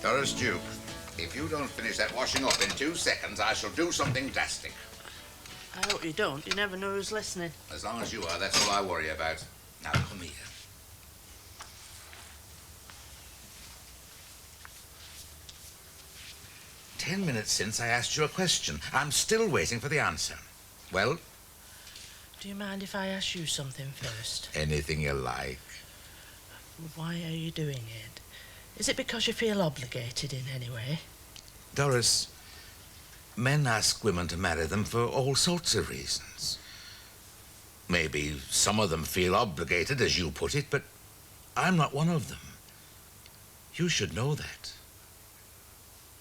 Doris Duke, if you don't finish that washing up in 2 seconds, I shall do something drastic. I hope you don't. You never know who's listening. As long as you are, that's all I worry about. Now, come here. "10 minutes since I asked you a question. I'm still waiting for the answer. Well? Do you mind if I ask you something first? Anything you like. Why are you doing it? Is it because you feel obligated in any way? Doris, men ask women to marry them for all sorts of reasons. Maybe some of them feel obligated, as you put it, but I'm not one of them. You should know that.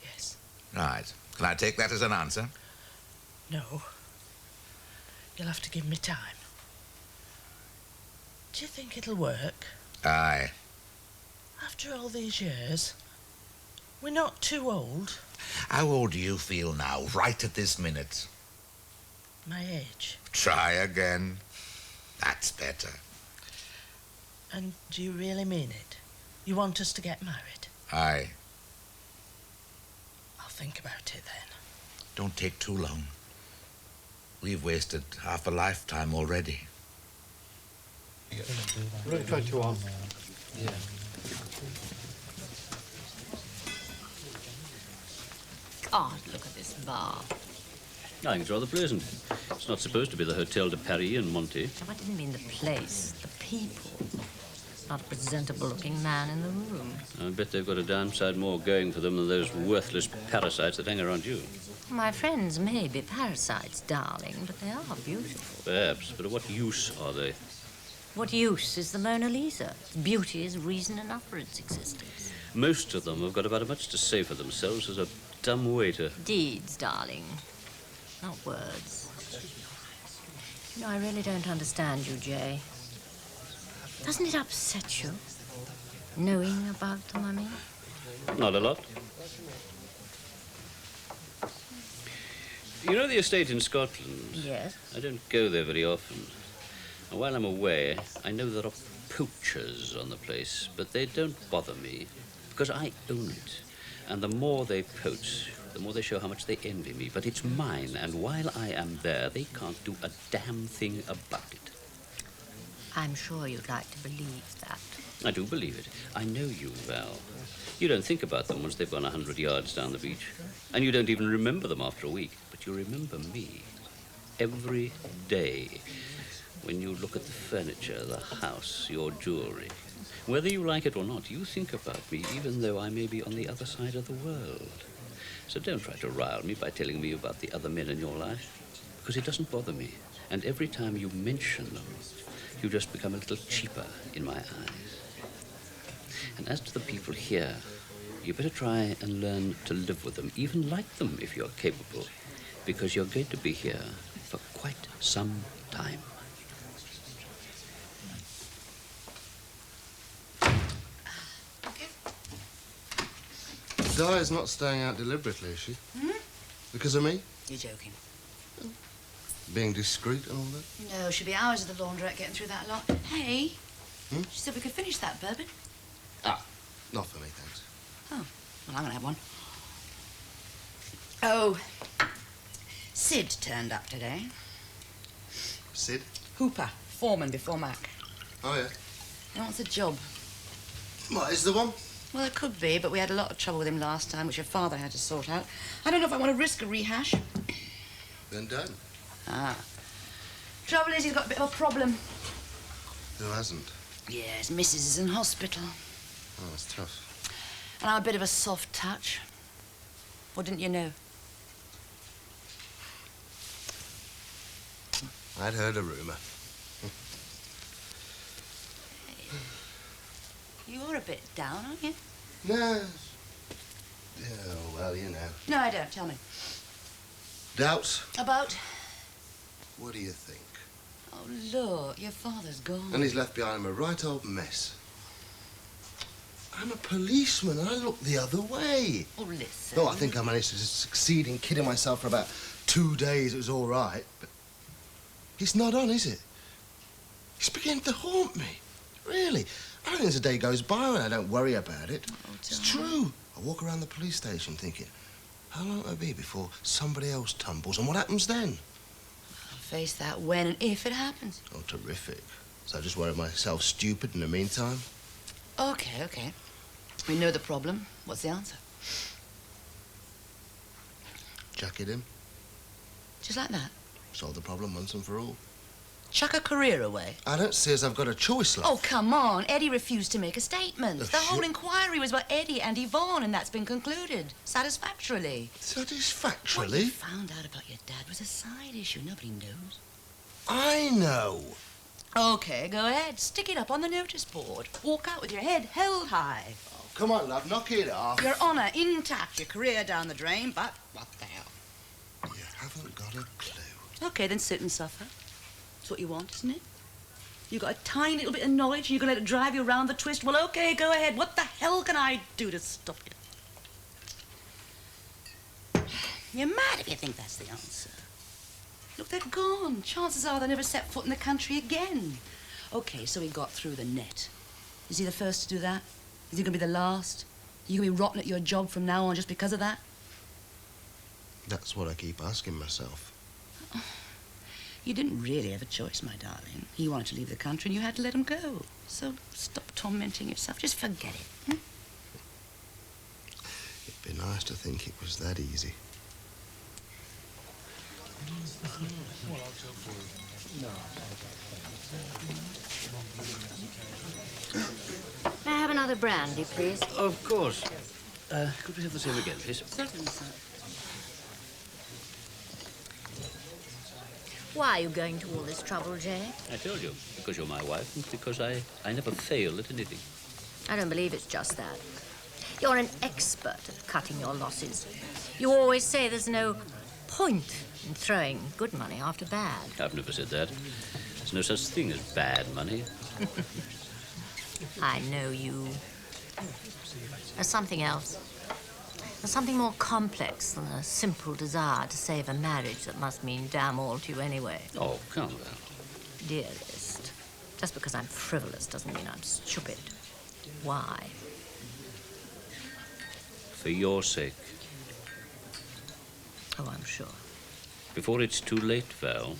Yes. Right. Can I take that as an answer? No. You'll have to give me time. Do you think it'll work? Aye. After all these years, we're not too old. How old do you feel now, right at this minute? My age. Try again. That's better. And do you really mean it? You want us to get married? Aye. I'll think about it then. Don't take too long. We've wasted half a lifetime already. Really try to on. Yeah. God, look at this bar. I think it's rather pleasant. It's not supposed to be the Hotel de Paris in Monty. No, I didn't mean the place, the people. Not a presentable-looking man in the room. I bet they've got a damn sight more going for them than those worthless parasites that hang around you. My friends may be parasites, darling, but they are beautiful. Perhaps, but of what use are they? What use is the Mona Lisa? Beauty is reason enough for its existence. Most of them have got about as much to say for themselves as a dumb waiter. Deeds, darling, not words. You know, I really don't understand you, Jay. Doesn't it upset you, knowing about them, I mean? Not a lot. You know the estate in Scotland? Yes. I don't go there very often. And while I'm away, I know there are poachers on the place, but they don't bother me, because I own it. And the more they poach, the more they show how much they envy me. But it's mine, and while I am there, they can't do a damn thing about it. I'm sure you'd like to believe that. I do believe it. I know you, Val. You don't think about them once they've gone 100 yards down the beach. And you don't even remember them after a week. But you remember me. Every day. When you look at the furniture, the house, your jewelry. Whether you like it or not, you think about me, even though I may be on the other side of the world. So don't try to rile me by telling me about the other men in your life. Because it doesn't bother me. And every time you mention them, you just become a little cheaper in my eyes. And as to the people here, you better try and learn to live with them, even like them if you're capable, because you're going to be here for quite some time. Di's not staying out deliberately, is she? Hmm? Because of me? You're joking. Being discreet and all that? No, she'll be hours at the laundrette getting through that lot. Hey, she said we could finish that bourbon. Ah, not for me, thanks. Oh, well, I'm gonna have one. Oh, Sid turned up today. Sid? Hooper, foreman before Mac. Oh, yeah. He wants a job. What, is the one? Well, it could be, but we had a lot of trouble with him last time, which your father had to sort out. I don't know if I want to risk a rehash. Then don't. Ah. Trouble is, he's got a bit of a problem. Who hasn't? Yeah, his missus is in hospital. Oh, that's tough. And I'm a bit of a soft touch. Or didn't you know? I'd heard a rumour. You're a bit down, aren't you? No. Yeah, well, you know. No, I don't. Tell me. Doubts? About? What do you think? Oh, look, your father's gone. And he's left behind him a right old mess. I'm a policeman and I look the other way. Oh, listen. Oh, I think I managed to succeed in kidding myself for about 2 days. It was all right, but it's not on, is it? It's beginning to haunt me. Really, I don't think there's a day goes by when I don't worry about it. Oh, it's true. I walk around the police station thinking, how long will it be before somebody else tumbles, and what happens then? I'll face that when and if it happens. Oh, terrific. So I just worry myself stupid in the meantime? Okay. We know the problem. What's the answer? Chuck it in. Just like that? Solve the problem once and for all. Chuck a career away? I don't see as I've got a choice, love. Oh, come on. Eddie refused to make a statement. Look, The whole inquiry was about Eddie and Yvonne, and that's been concluded satisfactorily. Satisfactorily? What you found out about your dad was a side issue. Nobody knows. I know. Okay, go ahead. Stick it up on the notice board. Walk out with your head held high. Oh, come on, love, knock it off. Your honour intact, your career down the drain, but what the hell? You haven't got a clue. Okay, then sit and suffer. That's what you want, isn't it? You got a tiny little bit of knowledge and you're going to let it drive you around the twist? Well, okay, go ahead. What the hell can I do to stop it? You're mad if you think that's the answer. Look, they're gone. Chances are they never set foot in the country again. Okay, so he got through the net. Is he the first to do that? Is he going to be the last? Are you going to be rotten at your job from now on just because of that? That's what I keep asking myself. You didn't really have a choice, my darling. He wanted to leave the country and you had to let him go. So stop tormenting yourself. Just forget it. It'd be nice to think it was that easy. May I have another brandy, please? Of course. Could we have the same again, please? Certainly, sir. Why are you going to all this trouble, Jay? I told you, because you're my wife and because I never fail at anything. I don't believe it's just that. You're an expert at cutting your losses. You always say there's no point in throwing good money after bad. I've never said that. There's no such thing as bad money. I know you. There's something else. There's something more complex than a simple desire to save a marriage that must mean damn all to you anyway. Oh, come now. Dearest, just because I'm frivolous doesn't mean I'm stupid. Why? For your sake. Oh, I'm sure. Before it's too late, Val.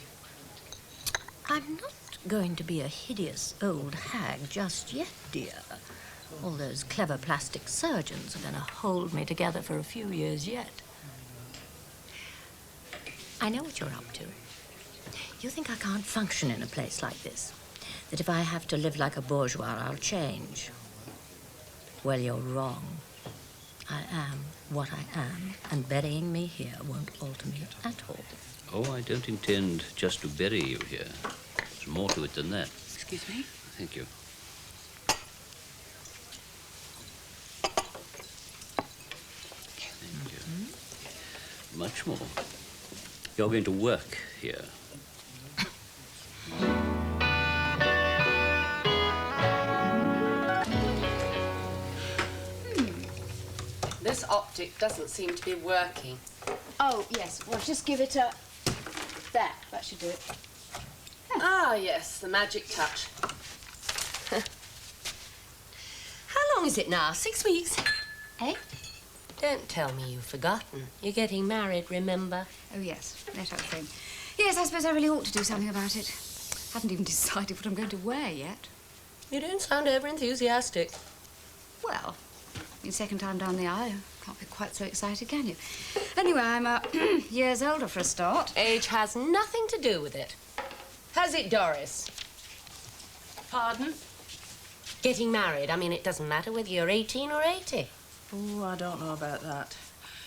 I'm not going to be a hideous old hag just yet, dear. All those clever plastic surgeons are going to hold me together for a few years yet. I know what you're up to. You think I can't function in a place like this? That if I have to live like a bourgeois, I'll change? Well, you're wrong. I am what I am, and burying me here won't alter me at all. Oh, I don't intend just to bury you here. There's more to it than that. Excuse me? Thank you. Thank you. Much more. You're going to work here. This optic doesn't seem to be working. Oh, yes. Well, just give it a... There, that should do it. Ah, yes, the magic touch. How long is it now? 6 weeks? Eh? Don't tell me you've forgotten. You're getting married, remember? Oh, yes, that old thing. Yes, I suppose I really ought to do something about it. Haven't even decided what I'm going to wear yet. You don't sound over-enthusiastic. Well, your second time down the aisle, can't be quite so excited, can you? Anyway, I'm years older for a start. Age has nothing to do with it. Has it, Doris? Pardon? Getting married. I mean, it doesn't matter whether you're 18 or 80. Oh, I don't know about that.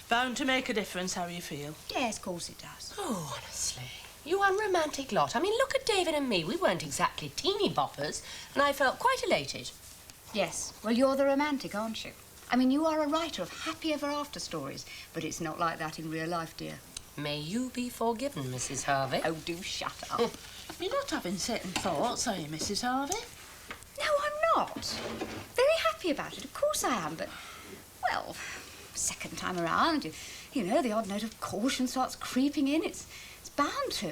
Bound to make a difference how you feel. Yes, of course it does. Oh, honestly. You unromantic lot. I mean, look at David and me. We weren't exactly teeny boppers, and I felt quite elated. Yes. Well, you're the romantic, aren't you? I mean, you are a writer of happy ever after stories, but it's not like that in real life, dear. May you be forgiven, Mrs. Harvey. Oh, do shut up. You're not having second thoughts, are you, Mrs. Harvey? No, I'm not. Very happy about it, of course I am, but, well, second time around, you know, the odd note of caution starts creeping in. It's bound to.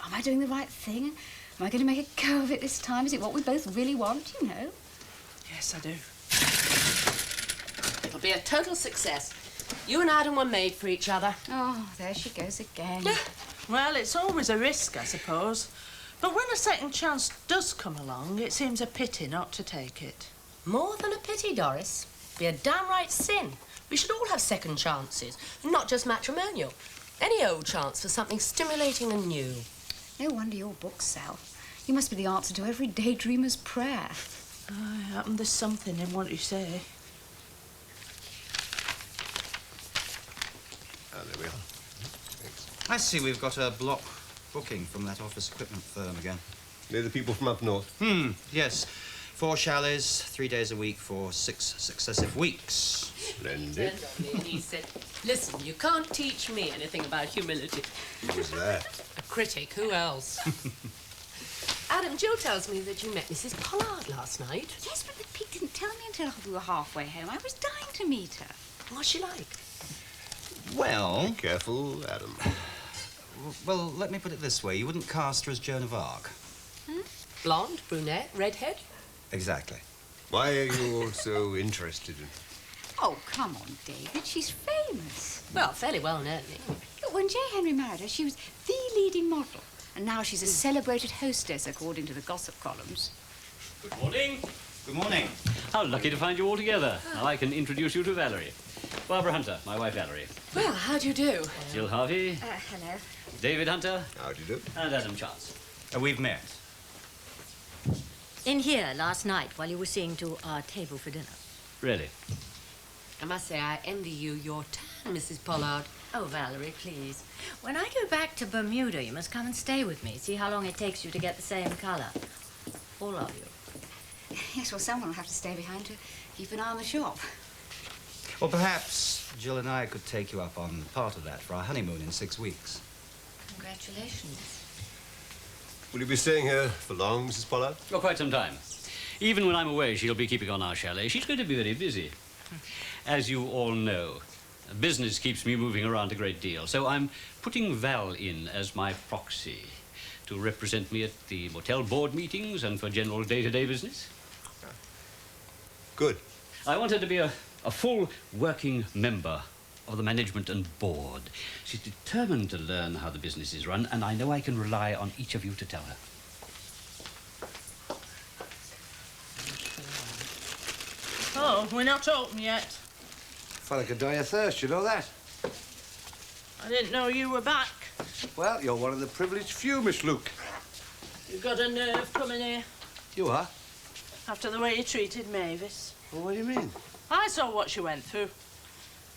Am I doing the right thing? Am Am I going to make a go of it this time? Is it what we both really want, you know? Yes, I do. It'll be a total success. You and Adam were made for each other. Oh, there she goes again. Well, it's always a risk, I suppose. But when a second chance does come along, it seems a pity not to take it. More than a pity, Doris. Be a downright sin. We should all have second chances, not just matrimonial. Any old chance for something stimulating and new. No wonder your books sell. You must be the answer to every daydreamer's prayer. I happen there's something in what you say. There we are. Thanks. I see we've got a block booking from that office equipment firm again. They're the people from up north. Yes. 4 chalets, 3 days a week for 6 successive weeks. Splendid. And he said, listen, you can't teach me anything about humility. Who was that? A critic, who else? Adam, Jill tells me that you met Mrs. Pollard last night. Yes, but Pete didn't tell me until we were halfway home. I was dying to meet her. What's she like? Well... Be careful, Adam. Well, let me put it this way. You wouldn't cast her as Joan of Arc. Blonde, brunette, redhead? Exactly. Why are you all so interested in... Oh, come on, David. She's famous. Well, fairly well known. Look, when J. Henry married her, she was the leading model. And now she's a celebrated hostess, according to the gossip columns. Good morning. Good morning. How lucky to find you all together. Now I can introduce you to Valerie. Barbara Hunter, my wife Valerie. Well, how do you do? Jill Harvey. Hello. David Hunter. How do you do? And Adam Chance. We've met. In here last night while you were seeing to our table for dinner. Really? I must say, I envy you your tan, Mrs. Pollard. Oh, Valerie, please. When I go back to Bermuda, you must come and stay with me. See how long it takes you to get the same colour. All of you. Yes, well, someone will have to stay behind to keep an eye on the shop. Well, perhaps Jill and I could take you up on part of that for our honeymoon in 6 weeks. Congratulations. Will you be staying here for long, Mrs. Pollard? For quite some time. Even when I'm away, she'll be keeping on our chalet. She's going to be very busy. As you all know, business keeps me moving around a great deal, so I'm putting Val in as my proxy to represent me at the motel board meetings and for general day-to-day business. Good. I want her to be a full working member of the management and board. She's determined to learn how the business is run, and I know I can rely on each of you to tell her. Oh, we're not open yet. Felt like I could die of thirst, you know that? I didn't know you were back. Well, you're one of the privileged few, Miss Luke. You've got a nerve coming here. You are? After the way you treated Mavis. Well, what do you mean? I saw what she went through.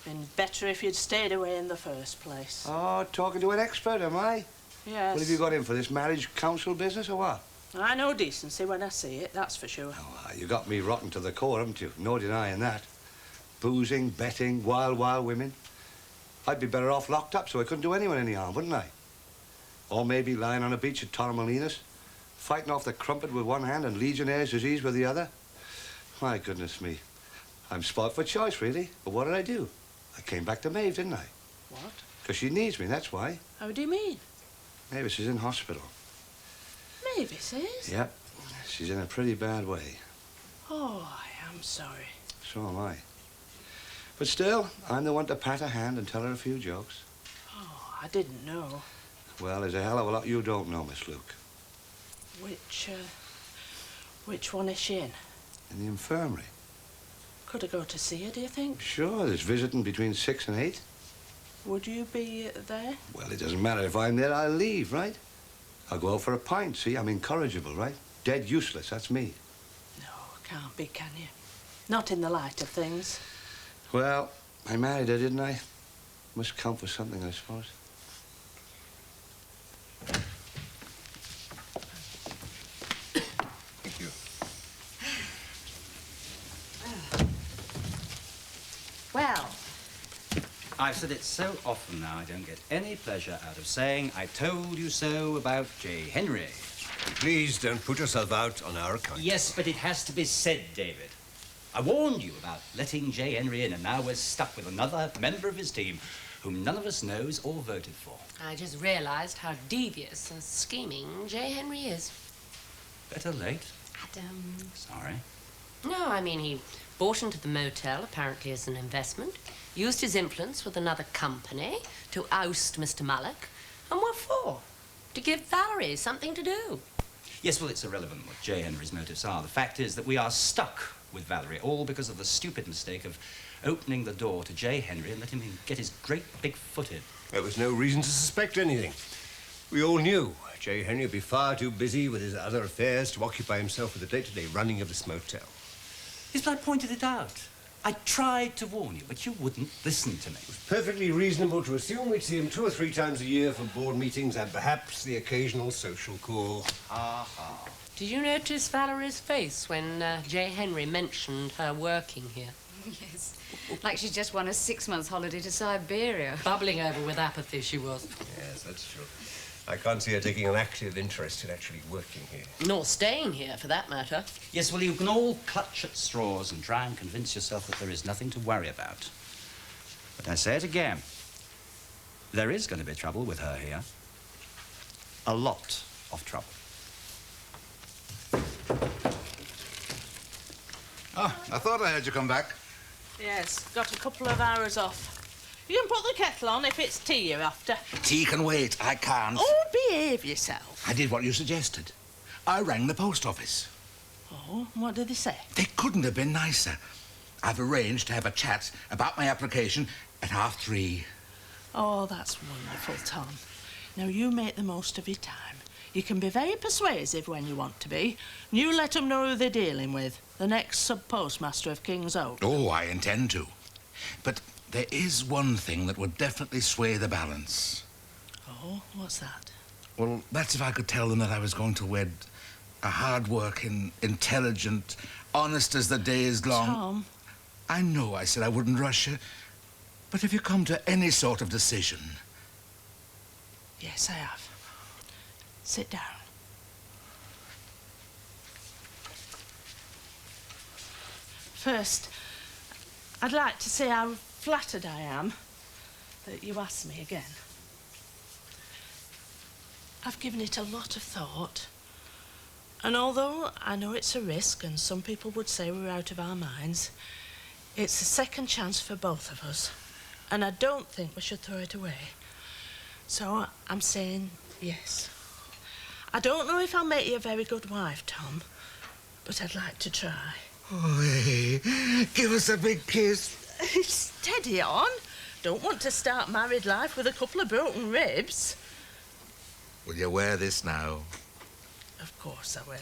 Been better if you'd stayed away in the first place. Oh, talking to an expert, am I? Yes. What have you got in for this marriage council business or what? I know decency when I see it, that's for sure. Oh, you got me rotten to the core, haven't you? No denying that. Boozing, betting, wild, wild women. I'd be better off locked up so I couldn't do anyone any harm, wouldn't I? Or maybe lying on a beach at Torremolinos, fighting off the crumpet with one hand and Legionnaire's disease with the other. My goodness me. I'm spoilt for choice, really. But what did I do? I came back to Maeve, didn't I? What? Because she needs me, that's why. How do you mean? Mavis is in hospital. Mavis is? Yep. She's in a pretty bad way. Oh, I am sorry. So am I. But still, I'm the one to pat her hand and tell her a few jokes. Oh, I didn't know. Well, there's a hell of a lot you don't know, Miss Luke. Which one is she in? In the infirmary. Could I go to see her, do you think? Sure, there's visiting between 6 and 8. Would you be there? Well, it doesn't matter. If I'm there, I'll leave, right? I'll go out for a pint, see? I'm incorrigible, right? Dead useless, that's me. No, can't be, can you? Not in the light of things. Well, I married her, didn't I? Must count for something, I suppose. Thank you. Well, I've said it so often now, I don't get any pleasure out of saying I told you so about J. Henry. Please don't put yourself out on our account. Yes, but it has to be said, David. I warned you about letting J. Henry in, and now we're stuck with another member of his team whom none of us knows or voted for. I just realised how devious and scheming J. Henry is. Better late. Adam. Sorry. No, I mean, he bought into the motel, apparently as an investment, used his influence with another company to oust Mr. Mallock. And what for? To give Valerie something to do. Yes, well, it's irrelevant what J. Henry's motives are. The fact is that we are stuck with Valerie, all because of the stupid mistake of opening the door to J. Henry and letting him get his great big foot in. There was no reason to suspect anything. We all knew J. Henry would be far too busy with his other affairs to occupy himself with the day-to-day running of this motel. Yes, but I pointed it out. I tried to warn you, but you wouldn't listen to me. It was perfectly reasonable to assume we'd see him 2 or 3 times a year for board meetings and perhaps the occasional social call. Aha. Did you notice Valerie's face when J. Henry mentioned her working here? Yes. Like she's just won a 6-month holiday to Siberia. Bubbling over with apathy she was. Yes, that's true. I can't see her taking an active interest in actually working here. Nor staying here, for that matter. Yes, well, you can all clutch at straws and try and convince yourself that there is nothing to worry about. But I say it again. There is going to be trouble with her here. A lot of trouble. Oh, I thought I heard you come back. Yes, got a couple of hours off. You can put the kettle on if it's tea you're after. Tea can wait. I can't. Oh, behave yourself. I did what you suggested. I rang the post office. Oh, what did they say? They couldn't have been nicer. I've arranged to have a chat about my application at 3:30. Oh, that's wonderful, Tom. Now, you make the most of your time. You can be very persuasive when you want to be. You let them know who they're dealing with. The next sub-postmaster of King's Oak. Oh, I intend to. But there is one thing that would definitely sway the balance. Oh, what's that? Well, that's if I could tell them that I was going to wed a hard-working, intelligent, honest as the day is long. Tom. I know I said I wouldn't rush you, but if you come to any sort of decision... Yes, I have. Sit down. First, I'd like to say how flattered I am that you asked me again. I've given it a lot of thought, and although I know it's a risk and some people would say we're out of our minds, it's a second chance for both of us, and I don't think we should throw it away. So I'm saying yes. I don't know if I'll make you a very good wife, Tom, but I'd like to try. Oh, hey, give us a big kiss. Steady on. Don't want to start married life with a couple of broken ribs. Will you wear this now? Of course I will.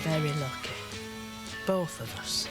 Very lucky. Both of us.